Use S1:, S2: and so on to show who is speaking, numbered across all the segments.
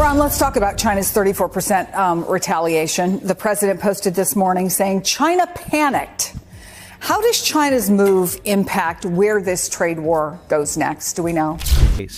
S1: Ron, let's talk about China's 34% retaliation. The president posted this morning saying China panicked. How does China's move impact where this trade war goes next? Do we know?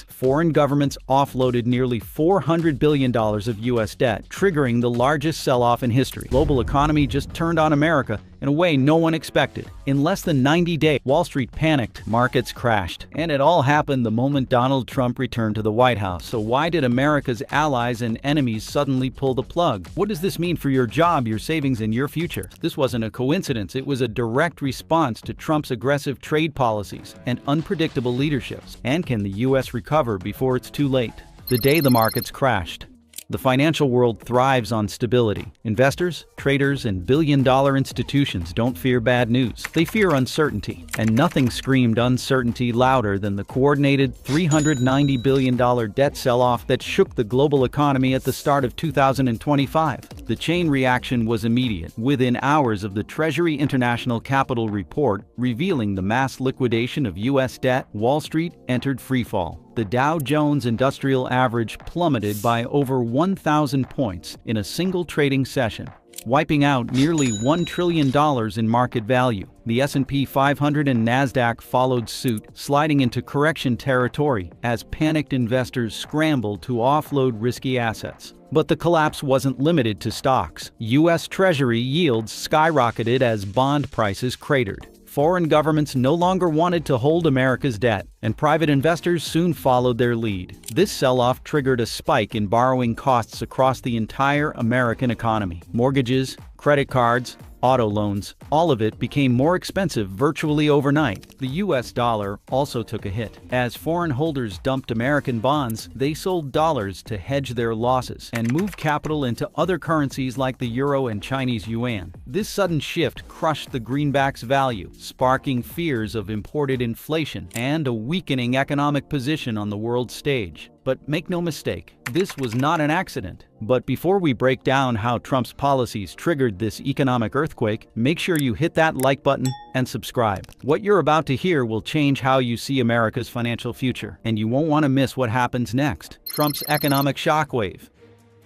S2: Foreign governments offloaded nearly $400 billion of U.S. debt, triggering the largest sell-off in history. Global economy just turned on America in a way no one expected. In less than 90 days, Wall Street panicked, markets crashed. And it all happened the moment Donald Trump returned to the White House. So why did America's allies and enemies suddenly pull the plug? What does this mean for your job, your savings, and your future? This wasn't a coincidence. It was a direct response to Trump's aggressive trade policies and unpredictable leadership. And can the U.S. recover before it's too late? The day the markets crashed. The financial world thrives on stability. Investors, traders, and billion-dollar institutions don't fear bad news. They fear uncertainty. And nothing screamed uncertainty louder than the coordinated $390 billion debt sell-off that shook the global economy at the start of 2025. The chain reaction was immediate. Within hours of the Treasury International Capital Report revealing the mass liquidation of U.S. debt, Wall Street entered freefall. The Dow Jones Industrial Average plummeted by over 1,000 points in a single trading session, wiping out nearly $1 trillion in market value. The S&P 500 and Nasdaq followed suit, sliding into correction territory as panicked investors scrambled to offload risky assets. But the collapse wasn't limited to stocks. U.S. Treasury yields skyrocketed as bond prices cratered. Foreign governments no longer wanted to hold America's debt, and private investors soon followed their lead. This sell-off triggered a spike in borrowing costs across the entire American economy. Mortgages, credit cards, auto loans, all of it became more expensive virtually overnight. The U.S. dollar also took a hit. As foreign holders dumped American bonds, they sold dollars to hedge their losses and moved capital into other currencies like the euro and Chinese yuan. This sudden shift crushed the greenback's value, sparking fears of imported inflation and a weakening economic position on the world stage. But make no mistake, this was not an accident. But before we break down how Trump's policies triggered this economic earthquake, make sure you hit that like button and subscribe. What you're about to hear will change how you see America's financial future, and you won't want to miss what happens next. Trump's economic shockwave.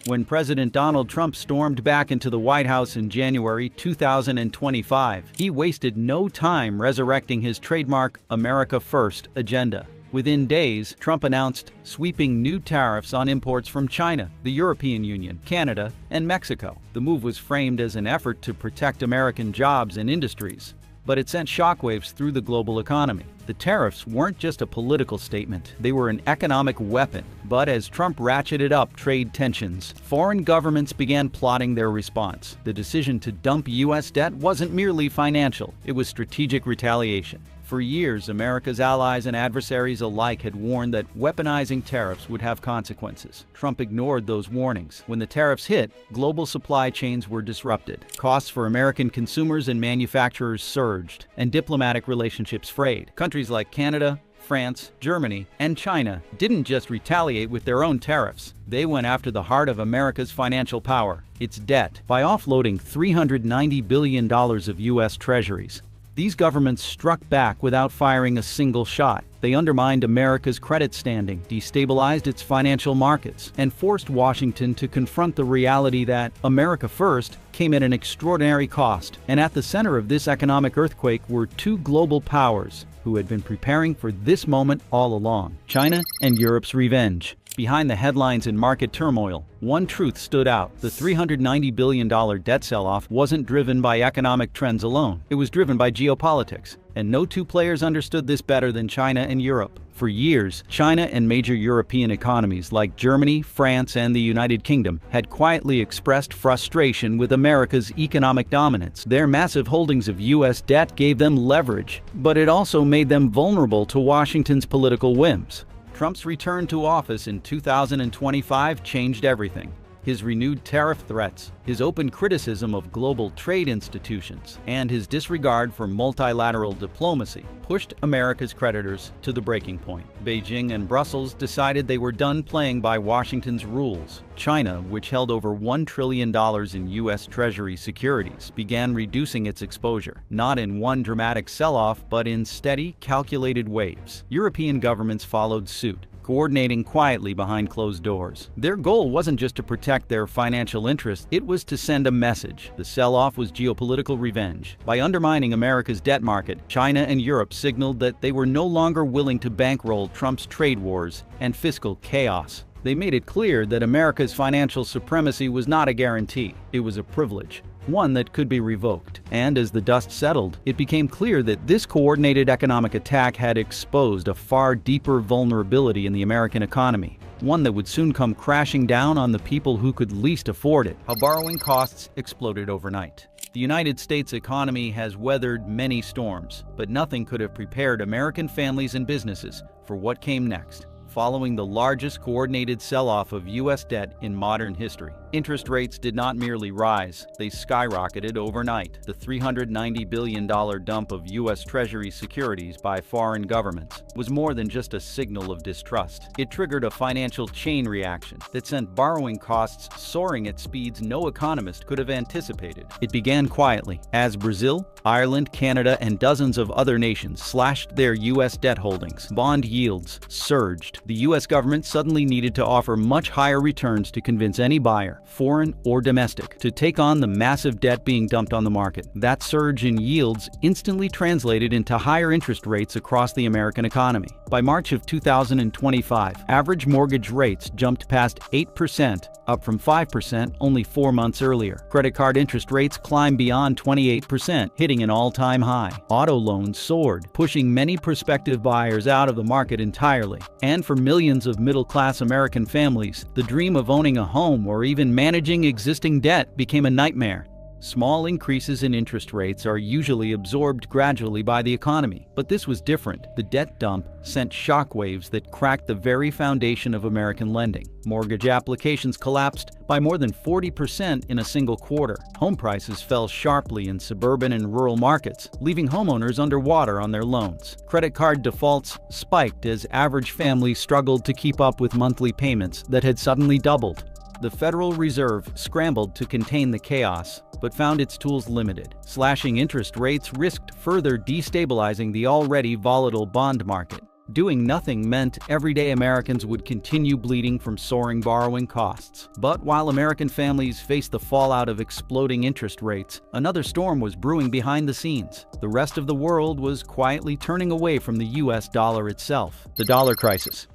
S2: When President Donald Trump stormed back into the White House in January 2025, he wasted no time resurrecting his trademark America First agenda. Within days, Trump announced sweeping new tariffs on imports from China, the European Union, Canada, and Mexico. The move was framed as an effort to protect American jobs and industries, but it sent shockwaves through the global economy. The tariffs weren't just a political statement, they were an economic weapon. But as Trump ratcheted up trade tensions, foreign governments began plotting their response. The decision to dump U.S. debt wasn't merely financial, it was strategic retaliation. For years, America's allies and adversaries alike had warned that weaponizing tariffs would have consequences. Trump ignored those warnings. When the tariffs hit, global supply chains were disrupted. Costs for American consumers and manufacturers surged, and diplomatic relationships frayed. Countries like Canada, France, Germany, and China didn't just retaliate with their own tariffs. They went after the heart of America's financial power, its debt, by offloading $390 billion of U.S. treasuries. These governments struck back without firing a single shot. They undermined America's credit standing, destabilized its financial markets, and forced Washington to confront the reality that America First came at an extraordinary cost. And at the center of this economic earthquake were two global powers who had been preparing for this moment all along: China and Europe's revenge. Behind the headlines and market turmoil, one truth stood out. The $390 billion debt sell-off wasn't driven by economic trends alone. It was driven by geopolitics. And no two players understood this better than China and Europe. For years, China and major European economies like Germany, France, and the United Kingdom had quietly expressed frustration with America's economic dominance. Their massive holdings of U.S. debt gave them leverage, but it also made them vulnerable to Washington's political whims. Trump's return to office in 2025 changed everything. His renewed tariff threats, his open criticism of global trade institutions, and his disregard for multilateral diplomacy pushed America's creditors to the breaking point. Beijing and Brussels decided they were done playing by Washington's rules. China, which held over $1 trillion in U.S. Treasury securities, began reducing its exposure, not in one dramatic sell-off, but in steady, calculated waves. European governments followed suit, coordinating quietly behind closed doors. Their goal wasn't just to protect their financial interests, it was to send a message. The sell-off was geopolitical revenge. By undermining America's debt market, China and Europe signaled that they were no longer willing to bankroll Trump's trade wars and fiscal chaos. They made it clear that America's financial supremacy was not a guarantee, it was a privilege, one that could be revoked. And as the dust settled, it became clear that this coordinated economic attack had exposed a far deeper vulnerability in the American economy, one that would soon come crashing down on the people who could least afford it. How borrowing costs exploded overnight. The United States economy has weathered many storms, but nothing could have prepared American families and businesses for what came next. Following the largest coordinated sell-off of U.S. debt in modern history, interest rates did not merely rise, they skyrocketed overnight. The $390 billion dump of U.S. Treasury securities by foreign governments was more than just a signal of distrust. It triggered a financial chain reaction that sent borrowing costs soaring at speeds no economist could have anticipated. It began quietly, as Brazil, Ireland, Canada, and dozens of other nations slashed their U.S. debt holdings. Bond yields surged. The U.S. government suddenly needed to offer much higher returns to convince any buyer, foreign or domestic, to take on the massive debt being dumped on the market. That surge in yields instantly translated into higher interest rates across the American economy. By March of 2025, average mortgage rates jumped past 8%, up from 5% only 4 months earlier. Credit card interest rates climbed beyond 28%, hitting an all-time high. Auto loans soared, pushing many prospective buyers out of the market entirely. And for millions of middle-class American families, the dream of owning a home or even managing existing debt became a nightmare. Small increases in interest rates are usually absorbed gradually by the economy, but this was different. The debt dump sent shockwaves that cracked the very foundation of American lending. Mortgage applications collapsed by more than 40% in a single quarter. Home prices fell sharply in suburban and rural markets, leaving homeowners underwater on their loans. Credit card defaults spiked as average families struggled to keep up with monthly payments that had suddenly doubled. The Federal Reserve scrambled to contain the chaos, but found its tools limited. Slashing interest rates risked further destabilizing the already volatile bond market. Doing nothing meant everyday Americans would continue bleeding from soaring borrowing costs. But while American families faced the fallout of exploding interest rates, another storm was brewing behind the scenes. The rest of the world was quietly turning away from the U.S. dollar itself. The dollar crisis.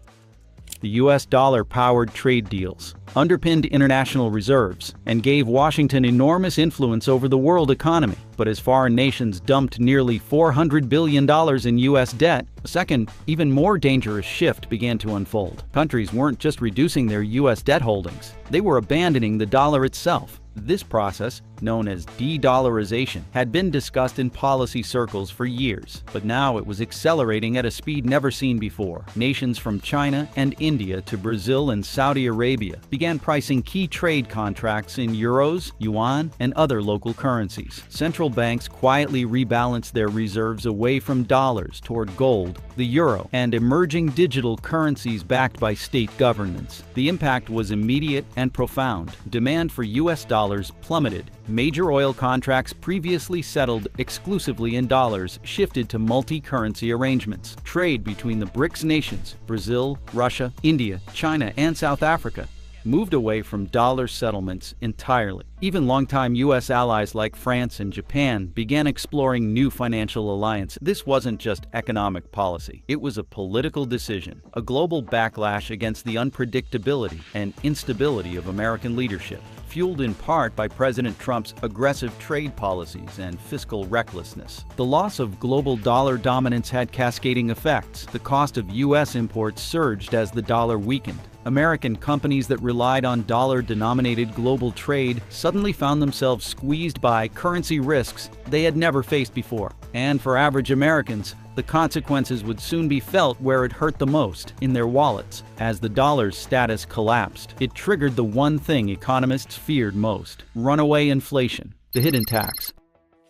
S2: The U.S. dollar powered trade deals, underpinned international reserves, and gave Washington enormous influence over the world economy. But as foreign nations dumped nearly $400 billion in U.S. debt, a second, even more dangerous shift began to unfold. Countries weren't just reducing their U.S. debt holdings, they were abandoning the dollar itself. This process, known as de-dollarization, had been discussed in policy circles for years, but now it was accelerating at a speed never seen before. Nations from China and India to Brazil and Saudi Arabia began pricing key trade contracts in euros, yuan, and other local currencies. Central banks quietly rebalanced their reserves away from dollars toward gold, the euro, and emerging digital currencies backed by state governments. The impact was immediate and profound. Demand for U.S. dollars plummeted. Major oil contracts previously settled exclusively in dollars shifted to multi-currency arrangements. Trade between the BRICS nations, Brazil, Russia, India, China, and South Africa, moved away from dollar settlements entirely. Even longtime U.S. allies like France and Japan began exploring new financial alliances. This wasn't just economic policy. It was a political decision, a global backlash against the unpredictability and instability of American leadership, fueled in part by President Trump's aggressive trade policies and fiscal recklessness. The loss of global dollar dominance had cascading effects. The cost of U.S. imports surged as the dollar weakened. American companies that relied on dollar-denominated global trade suddenly found themselves squeezed by currency risks they had never faced before. And for average Americans, the consequences would soon be felt where it hurt the most, in their wallets. As the dollar's status collapsed, it triggered the one thing economists feared most: runaway inflation, the hidden tax.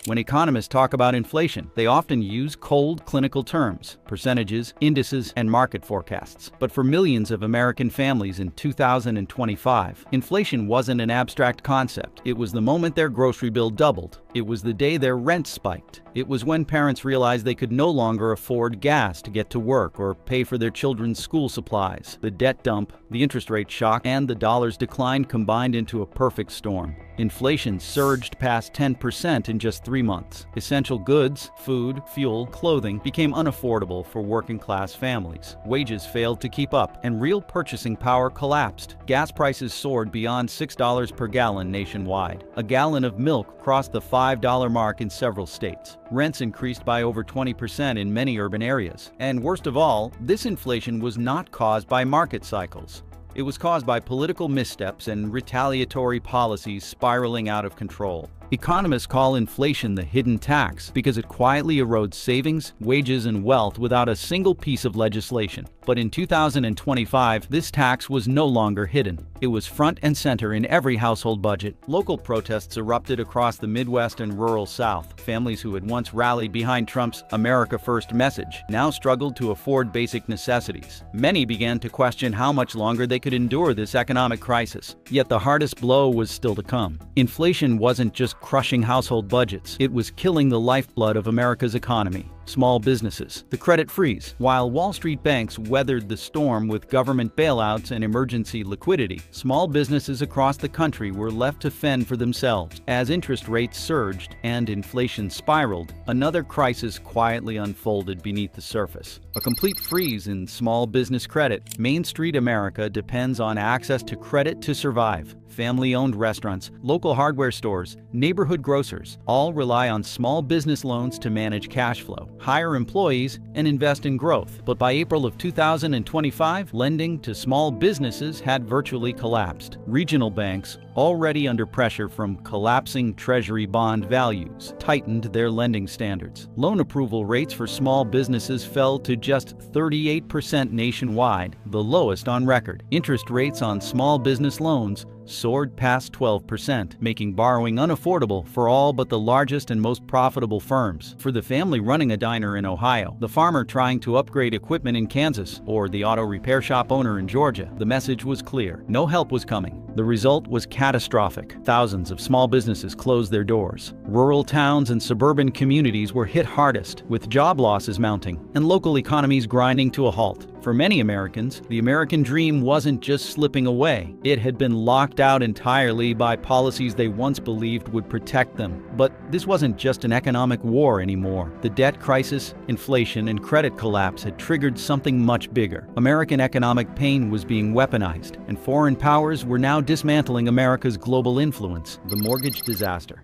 S2: When economists talk about inflation, they often use cold, clinical terms, percentages, indices, and market forecasts. But for millions of American families in 2025, inflation wasn't an abstract concept. It was the moment their grocery bill doubled. It was the day their rent spiked. It was when parents realized they could no longer afford gas to get to work or pay for their children's school supplies. The debt dump, the interest rate shock, and the dollar's decline combined into a perfect storm. Inflation surged past 10% in just 3 months. Essential goods, food, fuel, clothing became unaffordable for working-class families. Wages failed to keep up, and real purchasing power collapsed. Gas prices soared beyond $6 per gallon nationwide. A gallon of milk crossed the $5 mark in several states. Rents increased by over 20% in many urban areas. And worst of all, this inflation was not caused by market cycles. It was caused by political missteps and retaliatory policies spiraling out of control. Economists call inflation the hidden tax because it quietly erodes savings, wages, and wealth without a single piece of legislation. But in 2025, this tax was no longer hidden. It was front and center in every household budget. Local protests erupted across the Midwest and rural South. Families who had once rallied behind Trump's America First message now struggled to afford basic necessities. Many began to question how much longer they could endure this economic crisis. Yet the hardest blow was still to come. Inflation wasn't just crushing household budgets. It was killing the lifeblood of America's economy. Small businesses, the credit freeze. While Wall Street banks weathered the storm with government bailouts and emergency liquidity, small businesses across the country were left to fend for themselves. As interest rates surged and inflation spiraled, another crisis quietly unfolded beneath the surface. A complete freeze in small business credit. Main Street America depends on access to credit to survive. Family-owned restaurants, local hardware stores, neighborhood grocers all rely on small business loans to manage cash flow, hire employees, and invest in growth. But by April of 2025, lending to small businesses had virtually collapsed. Regional banks, already under pressure from collapsing Treasury bond values, tightened their lending standards. Loan approval rates for small businesses fell to just 38% nationwide, the lowest on record. Interest rates on small business loans soared past 12%, making borrowing unaffordable for all but the largest and most profitable firms. For the family running a diner in Ohio, the farmer trying to upgrade equipment in Kansas, or the auto repair shop owner in Georgia, the message was clear. No help was coming. The result was catastrophic. Thousands of small businesses closed their doors. Rural towns and suburban communities were hit hardest, with job losses mounting and local economies grinding to a halt. For many Americans, the American dream wasn't just slipping away. It had been locked out entirely by policies they once believed would protect them. But this wasn't just an economic war anymore. The debt crisis, inflation, and credit collapse had triggered something much bigger. American economic pain was being weaponized, and foreign powers were now dismantling America's global influence. The mortgage disaster.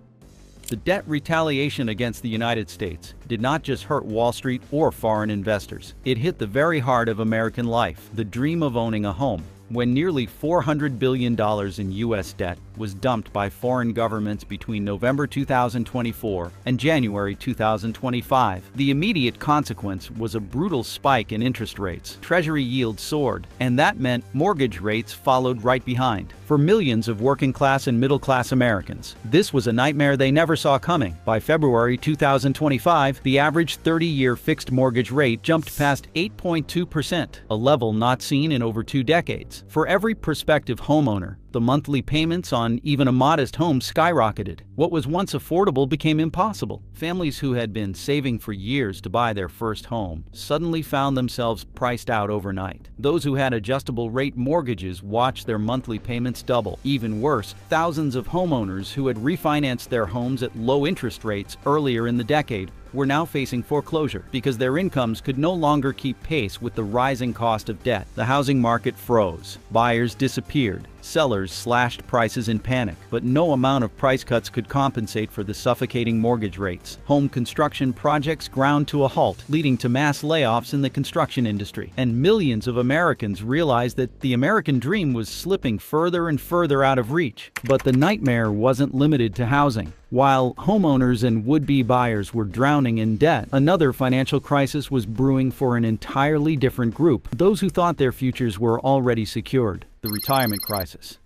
S2: The debt retaliation against the United States did not just hurt Wall Street or foreign investors. It hit the very heart of American life, the dream of owning a home. When nearly $400 billion in U.S. debt was dumped by foreign governments between November 2024 and January 2025, the immediate consequence was a brutal spike in interest rates. Treasury yields soared, and that meant mortgage rates followed right behind. For millions of working-class and middle-class Americans, this was a nightmare they never saw coming. By February 2025, the average 30-year fixed mortgage rate jumped past 8.2%, a level not seen in over 2 decades. For every prospective homeowner, the monthly payments on even a modest home skyrocketed. What was once affordable became impossible. Families who had been saving for years to buy their first home suddenly found themselves priced out overnight. Those who had adjustable rate mortgages watched their monthly payments double. Even worse, thousands of homeowners who had refinanced their homes at low interest rates earlier in the decade were now facing foreclosure because their incomes could no longer keep pace with the rising cost of debt. The housing market froze. Buyers disappeared. Sellers slashed prices in panic, but no amount of price cuts could compensate for the suffocating mortgage rates. Home construction projects ground to a halt, leading to mass layoffs in the construction industry. And millions of Americans realized that the American dream was slipping further and further out of reach. But the nightmare wasn't limited to housing. While homeowners and would-be buyers were drowning in debt, another financial crisis was brewing for an entirely different group, those who thought their futures were already secured: the retirement crisis.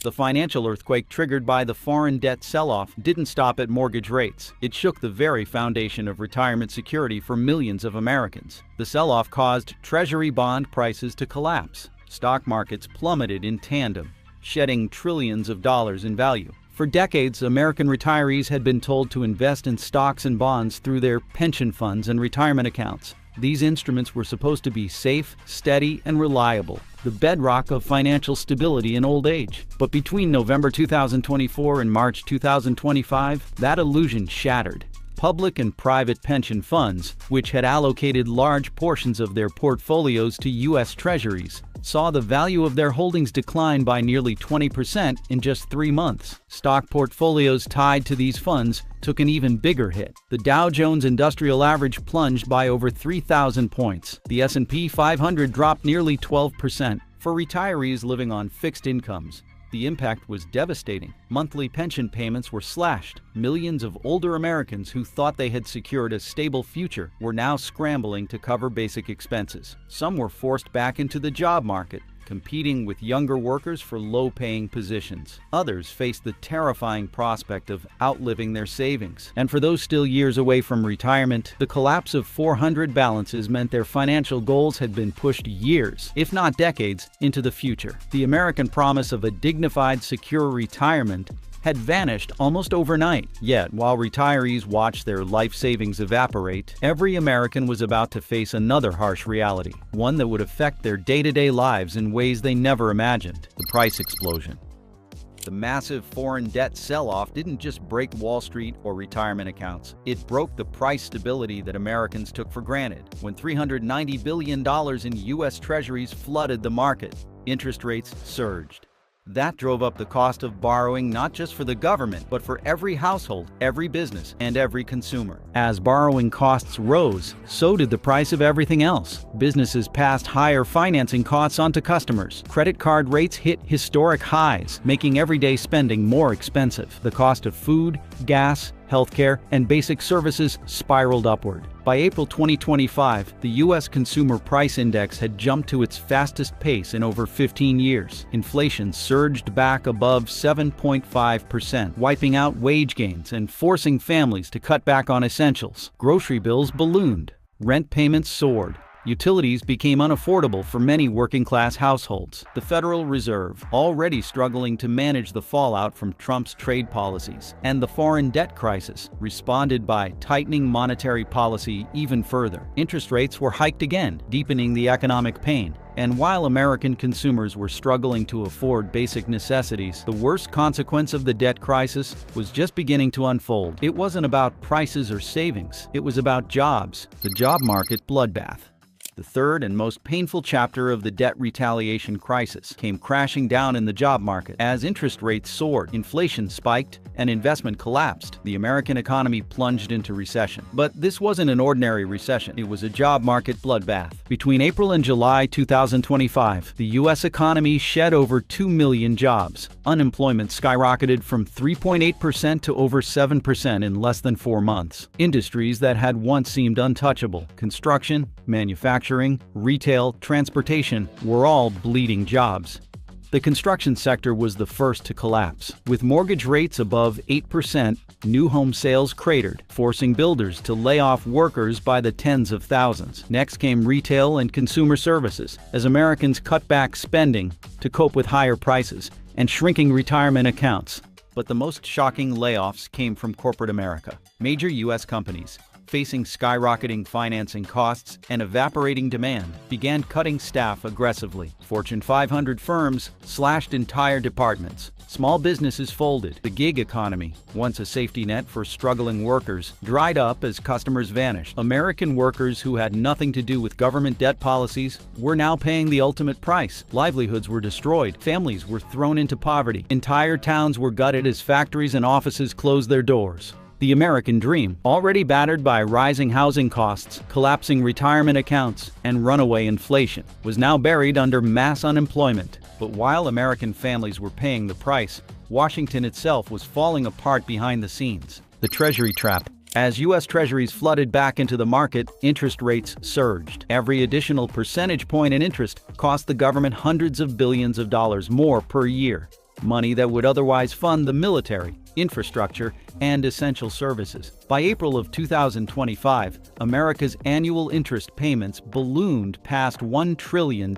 S2: The financial earthquake triggered by the foreign debt sell-off didn't stop at mortgage rates. It shook the very foundation of retirement security for millions of Americans. The sell-off caused Treasury bond prices to collapse. Stock markets plummeted in tandem, shedding trillions of dollars in value. For decades, American retirees had been told to invest in stocks and bonds through their pension funds and retirement accounts. These instruments were supposed to be safe, steady, and reliable, the bedrock of financial stability in old age. But between November 2024 and March 2025, that illusion shattered. Public and private pension funds, which had allocated large portions of their portfolios to U.S. Treasuries, saw the value of their holdings decline by nearly 20% in just 3 months. Stock portfolios tied to these funds took an even bigger hit. The Dow Jones Industrial Average plunged by over 3,000 points. The S&P 500 dropped nearly 12%. For retirees living on fixed incomes, the impact was devastating. Monthly pension payments were slashed. Millions of older Americans who thought they had secured a stable future were now scrambling to cover basic expenses. Some were forced back into the job market, competing with younger workers for low-paying positions. Others faced the terrifying prospect of outliving their savings. And for those still years away from retirement, the collapse of 400 balances meant their financial goals had been pushed years, if not decades, into the future. The American promise of a dignified, secure retirement had vanished almost overnight. Yet, while retirees watched their life savings evaporate, every American was about to face another harsh reality, one that would affect their day-to-day lives in ways they never imagined: the price explosion. The massive foreign debt sell-off didn't just break Wall Street or retirement accounts. It broke the price stability that Americans took for granted. When $390 billion in U.S. Treasuries flooded the market, interest rates surged. That drove up the cost of borrowing not just for the government, but for every household, every business, and every consumer. As borrowing costs rose, so did the price of everything else. Businesses passed higher financing costs onto customers. Credit card rates hit historic highs, making everyday spending more expensive. The cost of food, gas, healthcare, and basic services spiraled upward. By April 2025, the U.S. Consumer Price Index had jumped to its fastest pace in over 15 years. Inflation surged back above 7.5%, wiping out wage gains and forcing families to cut back on essentials. Grocery bills ballooned. Rent payments soared. Utilities became unaffordable for many working-class households. The Federal Reserve, already struggling to manage the fallout from Trump's trade policies, and the foreign debt crisis, responded by tightening monetary policy even further. Interest rates were hiked again, deepening the economic pain. And while American consumers were struggling to afford basic necessities, the worst consequence of the debt crisis was just beginning to unfold. It wasn't about prices or savings. It was about jobs. The job market bloodbath. The third and most painful chapter of the debt retaliation crisis came crashing down in the job market. As interest rates soared, inflation spiked, and investment collapsed, the American economy plunged into recession. But this wasn't an ordinary recession. It was a job market bloodbath. Between April and July 2025, the U.S. economy shed over 2 million jobs. Unemployment skyrocketed from 3.8% to over 7% in less than 4 months. Industries that had once seemed untouchable, construction, manufacturing, retail, transportation, were all bleeding jobs. The construction sector was the first to collapse. With mortgage rates above 8%, new home sales cratered, forcing builders to lay off workers by the tens of thousands. Next came retail and consumer services, as Americans cut back spending to cope with higher prices and shrinking retirement accounts. But the most shocking layoffs came from corporate America. Major U.S. companies, facing skyrocketing financing costs and evaporating demand, began cutting staff aggressively. Fortune 500 firms slashed entire departments. Small businesses folded. The gig economy, once a safety net for struggling workers, dried up as customers vanished. American workers who had nothing to do with government debt policies were now paying the ultimate price. Livelihoods were destroyed. Families were thrown into poverty. Entire towns were gutted as factories and offices closed their doors. The American dream, already battered by rising housing costs, collapsing retirement accounts, and runaway inflation, was now buried under mass unemployment. But while American families were paying the price, Washington itself was falling apart behind the scenes. The Treasury trap. As U.S. Treasuries flooded back into the market, interest rates surged. Every additional percentage point in interest cost the government hundreds of billions of dollars more per year. money that would otherwise fund the military, infrastructure, and essential services. By April of 2025, America's annual interest payments ballooned past $1 trillion,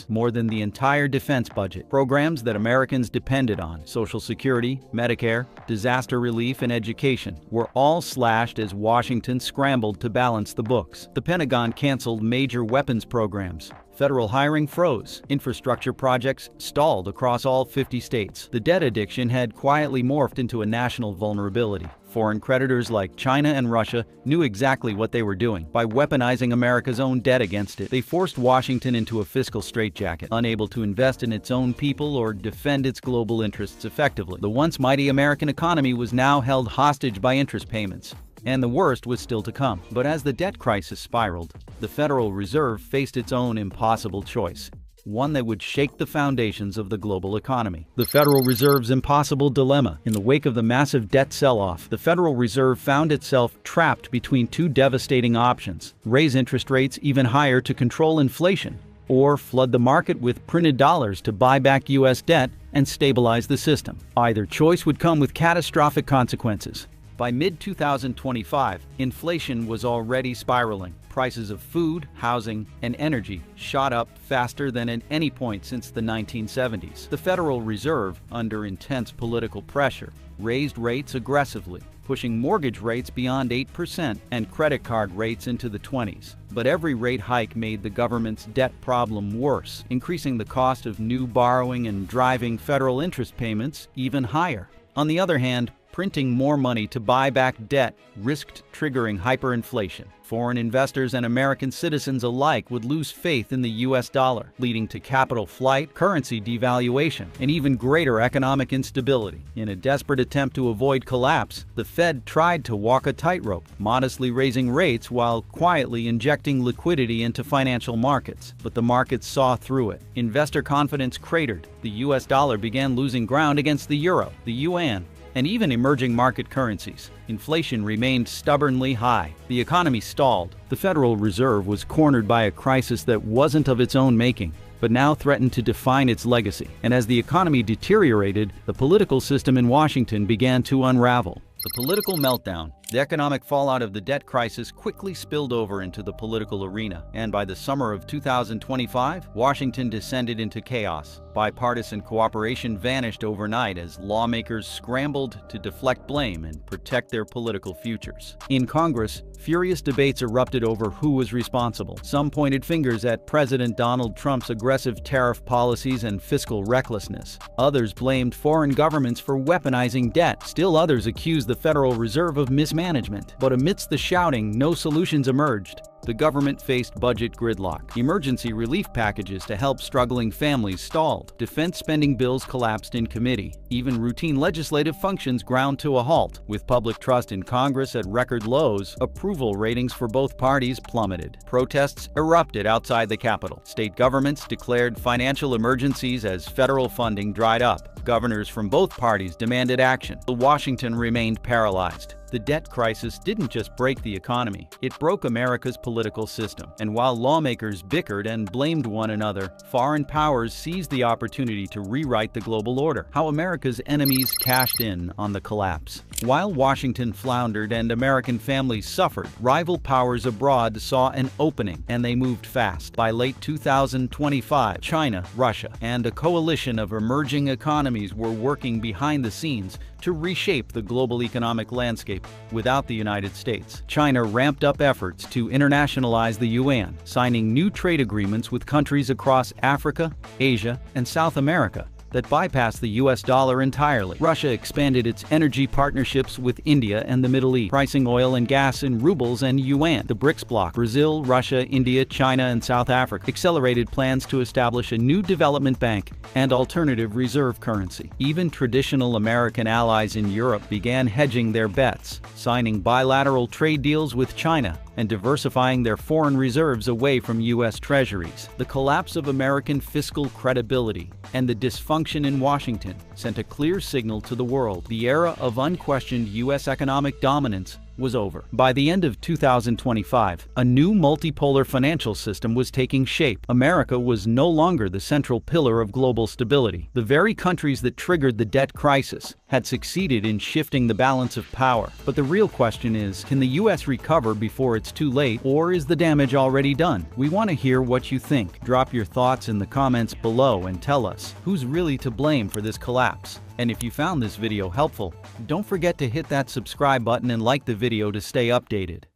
S2: more than the entire defense budget. Programs that Americans depended on, Social Security, Medicare, disaster relief, and education, were all slashed as Washington scrambled to balance the books. The Pentagon canceled major weapons programs. Federal hiring froze. Infrastructure projects stalled across all 50 states. The debt addiction had quietly morphed into a national vulnerability. Foreign creditors like China and Russia knew exactly what they were doing. By weaponizing America's own debt against it, they forced Washington into a fiscal straitjacket, unable to invest in its own people or defend its global interests effectively. The once mighty American economy was now held hostage by interest payments. And the worst was still to come. But as the debt crisis spiraled, the Federal Reserve faced its own impossible choice, one that would shake the foundations of the global economy. The Federal Reserve's impossible dilemma. In the wake of the massive debt sell-off, the Federal Reserve found itself trapped between two devastating options: raise interest rates even higher to control inflation, or flood the market with printed dollars to buy back U.S. debt and stabilize the system. Either choice would come with catastrophic consequences. By mid-2025, inflation was already spiraling. Prices of food, housing, and energy shot up faster than at any point since the 1970s. The Federal Reserve, under intense political pressure, raised rates aggressively, pushing mortgage rates beyond 8% and credit card rates into the 20s. But every rate hike made the government's debt problem worse, increasing the cost of new borrowing and driving federal interest payments even higher. On the other hand, printing more money to buy back debt risked triggering hyperinflation. Foreign investors and American citizens alike would lose faith in the U.S. dollar, leading to capital flight, currency devaluation, and even greater economic instability. In a desperate attempt to avoid collapse, the Fed tried to walk a tightrope, modestly raising rates while quietly injecting liquidity into financial markets. But the markets saw through it. Investor confidence cratered. The U.S. dollar began losing ground against the euro, the yuan, and even emerging market currencies. Inflation remained stubbornly high. The economy stalled. The Federal Reserve was cornered by a crisis that wasn't of its own making, but now threatened to define its legacy. And as the economy deteriorated, the political system in Washington began to unravel. The political meltdown, the economic fallout of the debt crisis quickly spilled over into the political arena, and by the summer of 2025, Washington descended into chaos. Bipartisan cooperation vanished overnight as lawmakers scrambled to deflect blame and protect their political futures. In Congress, furious debates erupted over who was responsible. Some pointed fingers at President Donald Trump's aggressive tariff policies and fiscal recklessness. Others blamed foreign governments for weaponizing debt. Still others accused the Federal Reserve of mismanagement. But amidst the shouting, no solutions emerged. The government faced budget gridlock. Emergency relief packages to help struggling families stalled. Defense spending bills collapsed in committee. Even routine legislative functions ground to a halt. With public trust in Congress at record lows, approval ratings for both parties plummeted. Protests erupted outside the Capitol. State governments declared financial emergencies as federal funding dried up. Governors from both parties demanded action. Washington remained paralyzed. The debt crisis didn't just break the economy, it broke America's political system. And while lawmakers bickered and blamed one another, foreign powers seized the opportunity to rewrite the global order. How America's enemies cashed in on the collapse. While Washington floundered and American families suffered, rival powers abroad saw an opening, and they moved fast. By late 2025, China, Russia, and a coalition of emerging economies were working behind the scenes to reshape the global economic landscape without the United States. China ramped up efforts to internationalize the yuan, signing new trade agreements with countries across Africa, Asia, and South America that bypassed the US dollar entirely. Russia expanded its energy partnerships with India and the Middle East, pricing oil and gas in rubles and yuan. The BRICS bloc, Brazil, Russia, India, China, and South Africa, accelerated plans to establish a new development bank and alternative reserve currency. Even traditional American allies in Europe began hedging their bets, signing bilateral trade deals with China and diversifying their foreign reserves away from U.S. treasuries. The collapse of American fiscal credibility and the dysfunction in Washington sent a clear signal to the world. The era of unquestioned U.S. economic dominance was over. By the end of 2025, a new multipolar financial system was taking shape. America was no longer the central pillar of global stability. The very countries that triggered the debt crisis had succeeded in shifting the balance of power. But the real question is, can the U.S. recover before it's too late, or is the damage already done? We want to hear what you think. Drop your thoughts in the comments below and tell us who's really to blame for this collapse. And if you found this video helpful, don't forget to hit that subscribe button and like the video to stay updated.